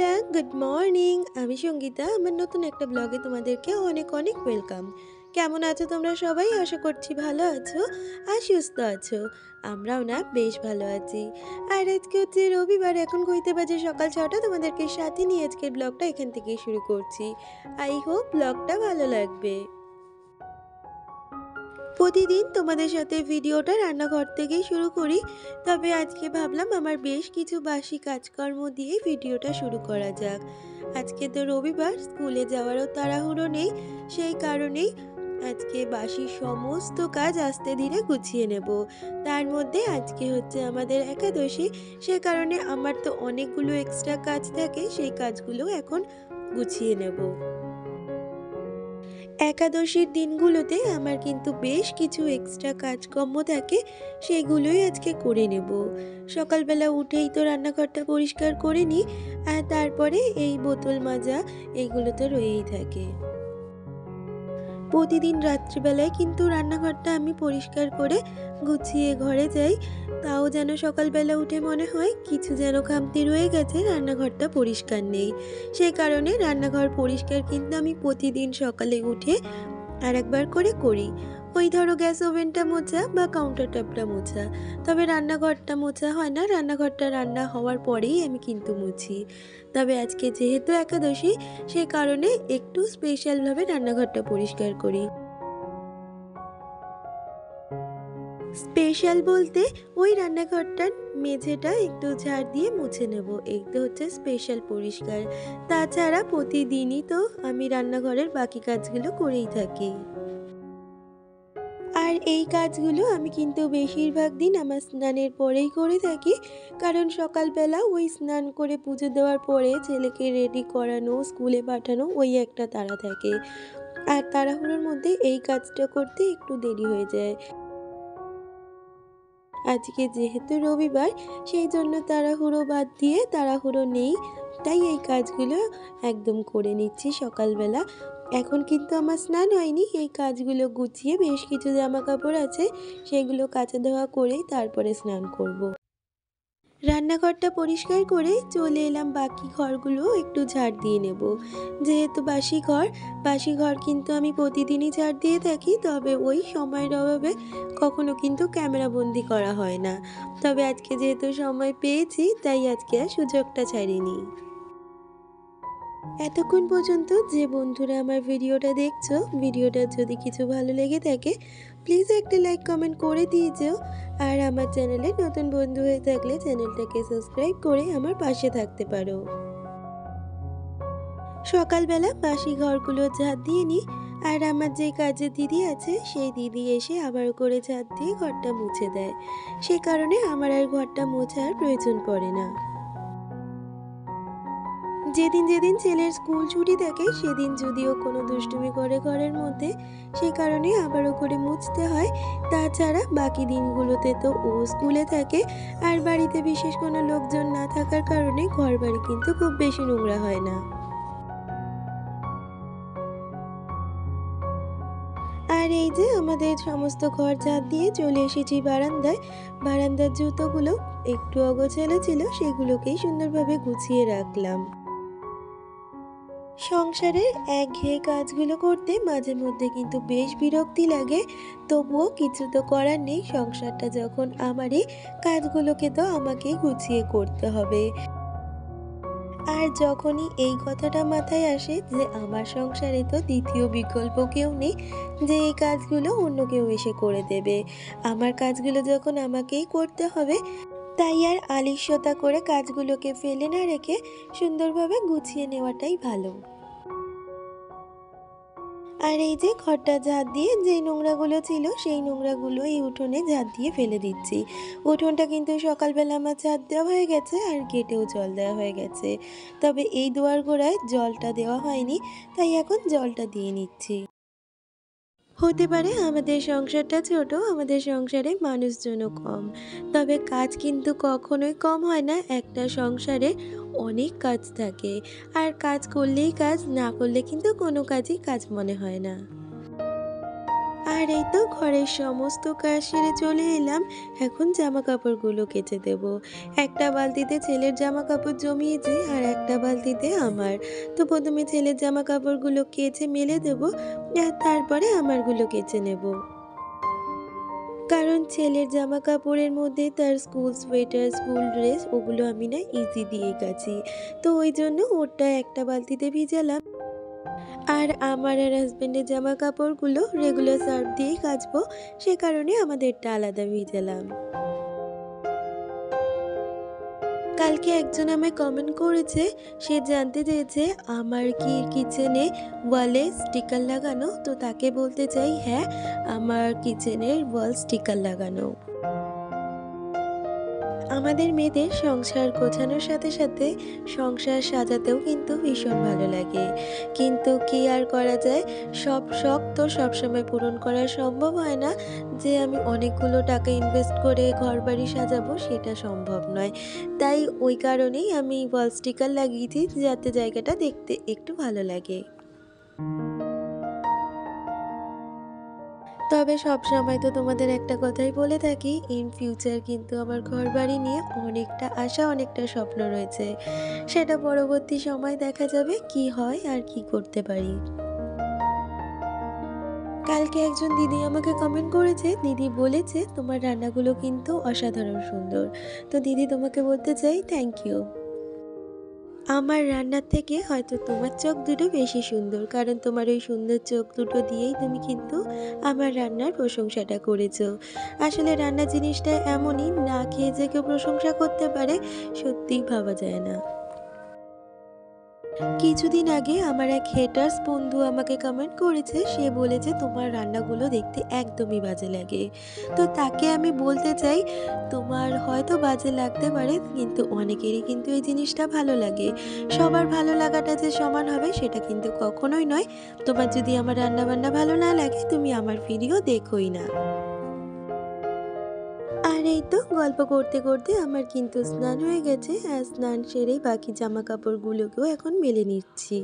বন্ধুরা, good morning. আমি সঙ্গীতা। আমার নতুন একটা ব্লগে তোমাদেরকে অনেক অনেক ওয়েলকাম। কেমন আছো তোমরা সবাই? আশা করছি ভালো আছো আর সুস্থ আছো। আমরাও না বেশ ভালো আছি। আর আজকে হচ্ছে রবিবার, এখন ঘড়িতে বাজে সকাল 6টা। তোমাদেরকে সাথে নিয়ে আজকের ব্লগটা এখান থেকেই শুরু করছি। আই হোপ ব্লগটা ভালো লাগবে। প্রতিদিন তোমাদের সাথে ভিডিওটা রান্নাঘর থেকেই শুরু করি, তবে আজকে ভাবলাম আমার বেশ কিছু বাসি কাজকর্ম দিয়ে ভিডিওটা শুরু করা যাক। আজকে তো রবিবার, স্কুলে যাওয়ারও তাড়াহুড়ো নেই, সেই কারণেই আজকে বাসি সমস্ত কাজ আস্তে ধীরে গুছিয়ে নেব। তার মধ্যে আজকে হচ্ছে আমাদের একাদশী, সে কারণে আমার তো অনেকগুলো এক্সট্রা কাজ থাকে, সেই কাজগুলো এখন গুছিয়ে নেব। একাদশীর দিনগুলোতে আমার কিন্তু বেশ কিছু এক্সট্রা কাজকর্ম থাকে, সেগুলোই আজকে করে নেব। সকালবেলা উঠেই তো রান্নাঘরটা পরিষ্কার করে নিই, আর তারপরে এই বোতল মাজা এইগুলো তো রয়েই থাকে। প্রতিদিন রাত্রিবেলায় কিন্তু রান্নাঘরটা আমি পরিষ্কার করে গুছিয়ে ঘরে যাই, তাও যেন সকালবেলা উঠে মনে হয় কিছু যেন খামতি রয়ে গেছে, রান্নাঘরটা পরিষ্কার নেই। সেই কারণে রান্নাঘর পরিষ্কার কিন্তু আমি প্রতিদিন সকালে উঠে আর একবার করে করি। ওই ধরো গ্যাস ওভেনটা মোছা বা কাউন্টার টপটা মোছা, তবে রান্নাঘরটা মোছা হয় না, রান্নাঘরটা রান্না হওয়ার পরেই আমি কিন্তু মুছি। তবে আজকে যেহেতু একাদশী, সে কারণে একটু স্পেশালভাবে রান্নাঘরটা পরিষ্কার করি। স্পেশাল বলতে ওই রান্নাঘরটার মেঝেটা একটু ঝাড় দিয়ে মুছে নেব, এই তো হচ্ছে স্পেশাল পরিষ্কার। তাছাড়া প্রতিদিনই তো আমি রান্নাঘরের বাকি কাজগুলো করেই থাকি। আর এই কাজগুলো আমি কিন্তু বেশিরভাগ দিন আমার স্নানের পরেই করে থাকি, কারণ সকালবেলা ওই স্নান করে পুজো দেওয়ার পরে ছেলেকে রেডি করানো, স্কুলে পাঠানো, ওই একটা তাড়া থাকে। আর তাড়াহুড়োর মধ্যে এই কাজটা করতে একটু দেরি হয়ে যায়। আজকে যেহেতু রবিবার, সেই জন্য তাড়াহুড়ো বাদ দিয়ে তাড়াহুড়ো নেই, তাই এই কাজগুলো একদম করে নিচ্ছি সকালবেলা। এখন কিন্তু আমার স্নান হয়নি, এই কাজগুলো গুছিয়ে বেশ কিছু জামা কাপড় আছে, সেগুলো কাচা ধোয়া করেই তারপরে স্নান করব। রান্নাঘরটা পরিষ্কার করে চলে এলাম বাকি ঘরগুলো একটু ঝাড় দিয়ে নেব। যেহেতু বাসি ঘর কিন্তু আমি প্রতিদিনই ঝাড় দিয়ে থাকি, তবে ওই সময়ের অভাবে কখনো কিন্তু ক্যামেরা বন্দি করা হয় না। তবে আজকে যেহেতু সময় পেয়েছি, তাই আজকে আর সুযোগটা ছাড়িনি। এতক্ষণ পর্যন্ত যে বন্ধুরা আমার ভিডিওটা দেখছো, ভিডিওটা যদি কিছু ভালো লেগে থাকে প্লিজ একটা লাইক কমেন্ট করে দিয়ে যেও। আর আমার চ্যানেলে নতুন বন্ধু হয়ে থাকলে চ্যানেলটাকে সাবস্ক্রাইব করে আমার পাশে থাকতে পারো। সকালবেলা বাসি ঘরগুলো ঝাঁট দিয়ে নিই, আর আমার যে কাজের দিদি আছে সেই দিদি এসে আবার করে ঝাঁট দিয়ে ঘরটা মুছে দেয়, সে কারণে আমার আর ঘরটা মোছার প্রয়োজন পড়ে না। যেদিন যেদিন ছেলের স্কুল ছুটি থাকে সেদিন যদিও কোনো দুষ্টুমি করে ঘরের মধ্যে, সে কারণে আবারও করে মুছতে হয়। তাছাড়া বাকি দিনগুলোতে তো ও স্কুলে থাকে, আর বাড়িতে বিশেষ কোনো লোকজন না থাকার কারণে ঘর বাড়ি কিন্তু খুব বেশি নোংরা হয় না। আর এই যে আমাদের সমস্ত ঘর ঝাঁট দিয়ে চলে এসেছি বারান্দায়। বারান্দার জুতোগুলো একটু অগোছালো ছিল, সেগুলোকেই সুন্দরভাবে গুছিয়ে রাখলাম। সংসারের একঘেয়ে কাজগুলো করতে মাঝে মধ্যে কিন্তু বেশ বিরক্তি লাগে, তবুও কিছু তো করার নেই, সংসারটা যখন আমারই, কাজগুলোকে তো আমাকেই গুছিয়ে করতে হবে। আর যখনই এই কথাটা মাথায় আসে যে আমার সংসারে তো দ্বিতীয় বিকল্প কেউ নেই, যে এই কাজগুলো অন্য কেউ এসে করে দেবে, আমার কাজগুলো যখন আমাকেই করতে হবে, তাই আর আলস্যতা করে কাজগুলোকে ফেলে না রেখে সুন্দরভাবে গুছিয়ে নেওয়াটাই ভালো। আর এই যে ঘরটা ঝাঁট দিয়ে যে নোংরাগুলো ছিল সেই নোংরাগুলো এই উঠোনে ঝাঁট দিয়ে ফেলে দিচ্ছি। উঠোনটা কিন্তু সকালবেলা আমার ঝাঁট দেওয়া হয়ে গেছে, আর গেটেও জল দেওয়া হয়ে গেছে, তবে এই দুয়ার গোড়ায় জলটা দেওয়া হয়নি, তাই এখন জলটা দিয়ে নিচ্ছি। হতে পারে আমাদের সংসারটা ছোট, আমাদের সংসারে মানুষজনও কম, তবে কাজ কিন্তু কখনোই কম হয় না। একটা সংসারে অনেক কাজ থাকে, আর কাজ করলেই কাজ, না করলে কিন্তু কোনো কাজই কাজ মনে হয় না। আর আর এই তো ঘরের সমস্ত কাজ সেরে চলে এলাম। এখন জামা কাপড়গুলো কেচে দেব। একটা বালতিতে ছেলের জামা কাপড় জমিয়েছি আর একটা বালতিতে আমার। তো প্রথমে ছেলের জামা কাপড়গুলো কেচে মেলে দেব আর তারপরে আমারগুলো কেচে নেব। কারণ ছেলের জামা কাপড়ের মধ্যে তার স্কুল সোয়েটার, স্কুল ড্রেস ওগুলো আমি না ইজি দিয়ে কাচি। তো ওই জন্য ওরটা একটা বালতিতে ভিজালাম। আর আমার আর হাসব্যান্ডের জামা কাপড়গুলো রেগুলার সার্ফ দিয়েই কাচবো, সে কারণে আমাদেরটা আলাদা ভিজালাম। কালকে একজন আমায় কমেন্ট করেছে, সে জানতে চেয়েছে আমার কি কিচেনে ওয়ালে স্টিকার লাগানো। তো তাকে বলতে চাই, হ্যাঁ, আমার কিচেনের ওয়াল স্টিকার লাগানো। আমাদের মেয়েদের সংসার গোছানোর সাথে সাথে সংসার সাজাতেও কিন্তু ভীষণ ভালো লাগে। কিন্তু কি আর করা যায়, সব শখ তো সবসময় পূরণ করা সম্ভব হয় না। যে আমি অনেকগুলো টাকা ইনভেস্ট করে ঘরবাড়ি সাজাবো সেটা সম্ভব নয়। তাই ওই কারণেই আমি ওয়াল স্টিকার লাগিয়েছি, যাতে জায়গাটা দেখতে একটু ভালো লাগে। তবে সবসময় তো তোমাদের একটা কথাই বলে থাকি, ইন ফিউচার কিন্তু আমার ঘরবাড়ি নিয়ে অনেকটা আশা, অনেকটা স্বপ্ন রয়েছে। সেটা পরবর্তী সময় দেখা যাবে কি হয় আর কি করতে পারি। কালকে একজন দিদি আমাকে কমেন্ট করেছে, দিদি বলেছে তোমার রান্নাগুলো কিন্তু অসাধারণ সুন্দর। তো দিদি তোমাকে বলতে চাই থ্যাংক ইউ। আমার রান্নার থেকে হয়তো তোমার চোখ দুটো বেশি সুন্দর, কারণ তোমার ওই সুন্দর চোখ দুটো দিয়েই তুমি কিন্তু আমার রান্নার প্রশংসাটা করেছো। আসলে রান্না জিনিসটা এমনই, না খেয়ে যে কেউ প্রশংসা করতে পারে সত্যিই ভাবা যায় না। কিছুদিন আগে আমার এক হেটার্স বন্ধু আমাকে কমেন্ট করেছে, সে বলেছে তোমার রান্নাগুলো দেখতে একদমই বাজে লাগে। তো তাকে আমি বলতে চাই, তোমার হয়তো বাজে লাগতে পারে, কিন্তু অনেকেরই কিন্তু এই জিনিসটা ভালো লাগে। সবার ভালো লাগাটা যে সমান হবে সেটা কিন্তু কখনোই নয়। তোমার যদি আমার রান্নাবান্না ভালো না লাগে তুমি আমার ভিডিও দেখোই না। আর এই তো গল্প করতে করতে আমার কিন্তু স্নান হয়ে গেছে, আর স্নান সেরেই বাকি জামা কাপড়গুলোকেও এখন মেলে নিচ্ছি।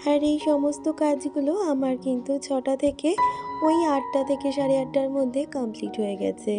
আর এই সমস্ত কাজগুলো আমার কিন্তু 6টা থেকে ওই 8টা থেকে 8:30টার মধ্যে কমপ্লিট হয়ে গেছে।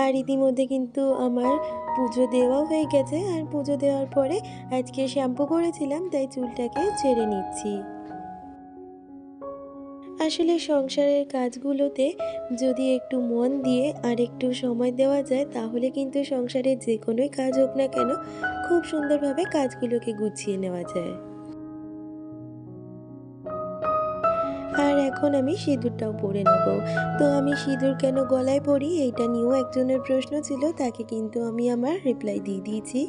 আর ইতিমধ্যে কিন্তু আমার পুজো দেওয়াও হয়ে গেছে। আর পুজো দেওয়ার পরে আজকে শ্যাম্পু করেছিলাম, তাই চুলটাকে ছেড়ে নিচ্ছি। আসলে সংসারের কাজগুলোতে যদি একটু মন দিয়ে আর একটু সময় দেওয়া যায়, তাহলে কিন্তু সংসারের যে কোনোই কাজ হোক না কেন খুব সুন্দরভাবে কাজগুলোকে গুছিয়ে নেওয়া যায়। আর এখন আমি সিঁদুরটাও পরে নেব। তো আমি সিঁদুর কেন গলায় পরি এইটা নিয়েও একজনের প্রশ্ন ছিল, তাকে কিন্তু আমি আমার রিপ্লাই দিয়ে দিয়েছি।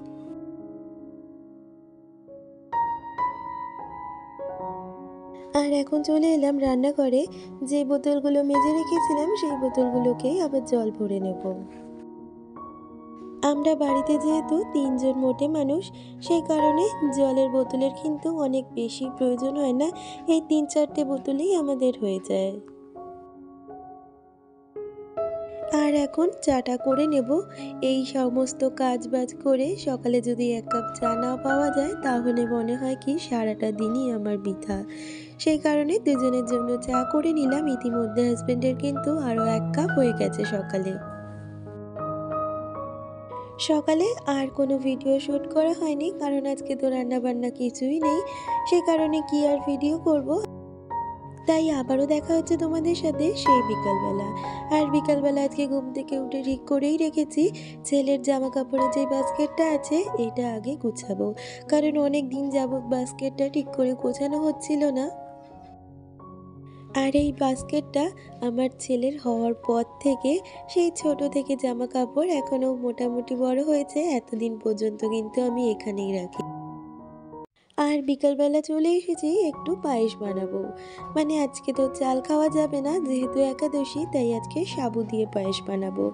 আর এখন চলে এলাম রান্নাঘরে। যে বোতলগুলো মেজে রেখেছিলাম সেই বোতলগুলোকেই আবার জল ভরে নেব। আমরা বাড়িতে যেহেতু ৩ জন মোটে মানুষ, সেই কারণে জলের বোতলের কিন্তু অনেক বেশি প্রয়োজন হয় না। এই ৩-৪টে বোতলেই আমাদের হয়ে যায়। আর এখন চাটা করে নেব। এই সমস্ত কাজবাজ করে সকালে যদি ১ কাপ চা না পাওয়া যায় তাহলে মনে হয় কি সারাটা দিনই আমার বৃথা। সেই কারণে দুজনের জন্য চা করে নিলাম। ইতিমধ্যে হাসব্যান্ডের কিন্তু আরও ১ কাপ হয়ে গেছে সকালে। সকালে আর কোনো ভিডিও শ্যুট করা হয়নি, কারণ আজকে তো রান্নাবান্না কিছুই নেই। সে কারণে কি আর ভিডিও করব। তাই আবারও দেখা হচ্ছে তোমাদের সাথে সেই বিকালবেলা। আর বিকালবেলা আজকে ঘুম থেকে উঠে ঠিক করেই রেখেছি ছেলের জামা কাপড়ের যে বাস্কেটটা আছে এটা আগে গুছাবো, কারণ অনেক দিন যাবত বাস্কেটটা ঠিক করে গোছানো হচ্ছিল না। আর এই বাস্কেটটা আমার ছেলের হওয়ার পর থেকে, সেই ছোট থেকে জামা কাপড় এখনও মোটামুটি বড় হয়েছে, এতদিন পর্যন্ত কিন্তু আমি এখানেই রাখি। আর বিকালবেলা চলে এসেছি একটু পায়েস বানাবো। মানে আজকে তো চাল খাওয়া যাবে না, যেহেতু একাদশী, তাই আজকে সাবু দিয়ে পায়েস বানাবো।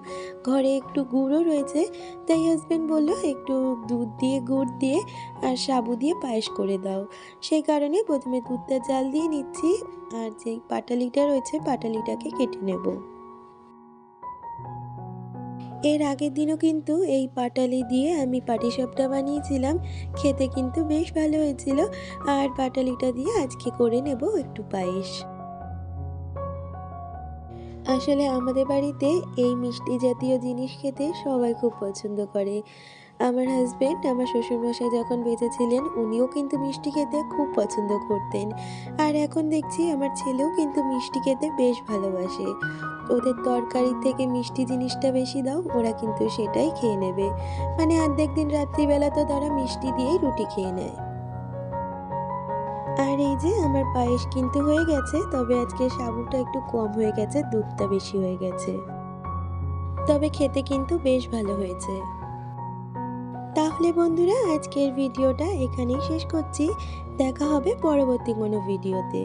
ঘরে একটু গুড়ও রয়েছে, তাই হাজব্যান্ড বলল একটু দুধ দিয়ে গুড় দিয়ে আর সাবু দিয়ে পায়েস করে দাও। সেই কারণে প্রথমে দুধটা জাল দিয়ে নিচ্ছি, আর যেই পাটালিটা রয়েছে পাটালিটাকে কেটে নেব। এর আগের দিনও কিন্তু এই পাটালি দিয়ে আমি পাটিসাপটা বানিয়েছিলাম, খেতে কিন্তু বেশ ভালো হয়েছিল। আর পাটালিটা দিয়ে আজকে করে নেব একটু পায়েস। আসলে আমাদের বাড়িতে এই মিষ্টি জাতীয় জিনিস খেতে সবাই খুব পছন্দ করে। আমার হাসব্যান্ড, আমার শ্বশুরমশাই যখন বেঁচে ছিলেন উনিও কিন্তু মিষ্টি খেতে খুব পছন্দ করতেন। আর এখন দেখছি আমার ছেলেও কিন্তু মিষ্টি খেতে বেশ ভালোবাসে। ওদের তরকারির থেকে মিষ্টি জিনিসটা বেশি দাও, ওরা কিন্তু সেটাই খেয়ে নেবে। মানে অর্ধেক দিন রাত্রিবেলা তো তারা মিষ্টি দিয়েই রুটি খেয়ে নেয়। আর এই যে আমার পায়েস কিন্তু হয়ে গেছে, তবে আজকে সাবুটা একটু কম হয়ে গেছে, দুধটা বেশি হয়ে গেছে। তবে খেতে কিন্তু বেশ ভালো হয়েছে। তাহলে বন্ধুরা আজকের ভিডিওটা এখানেই শেষ করছি। দেখা হবে পরবর্তী কোনো ভিডিওতে।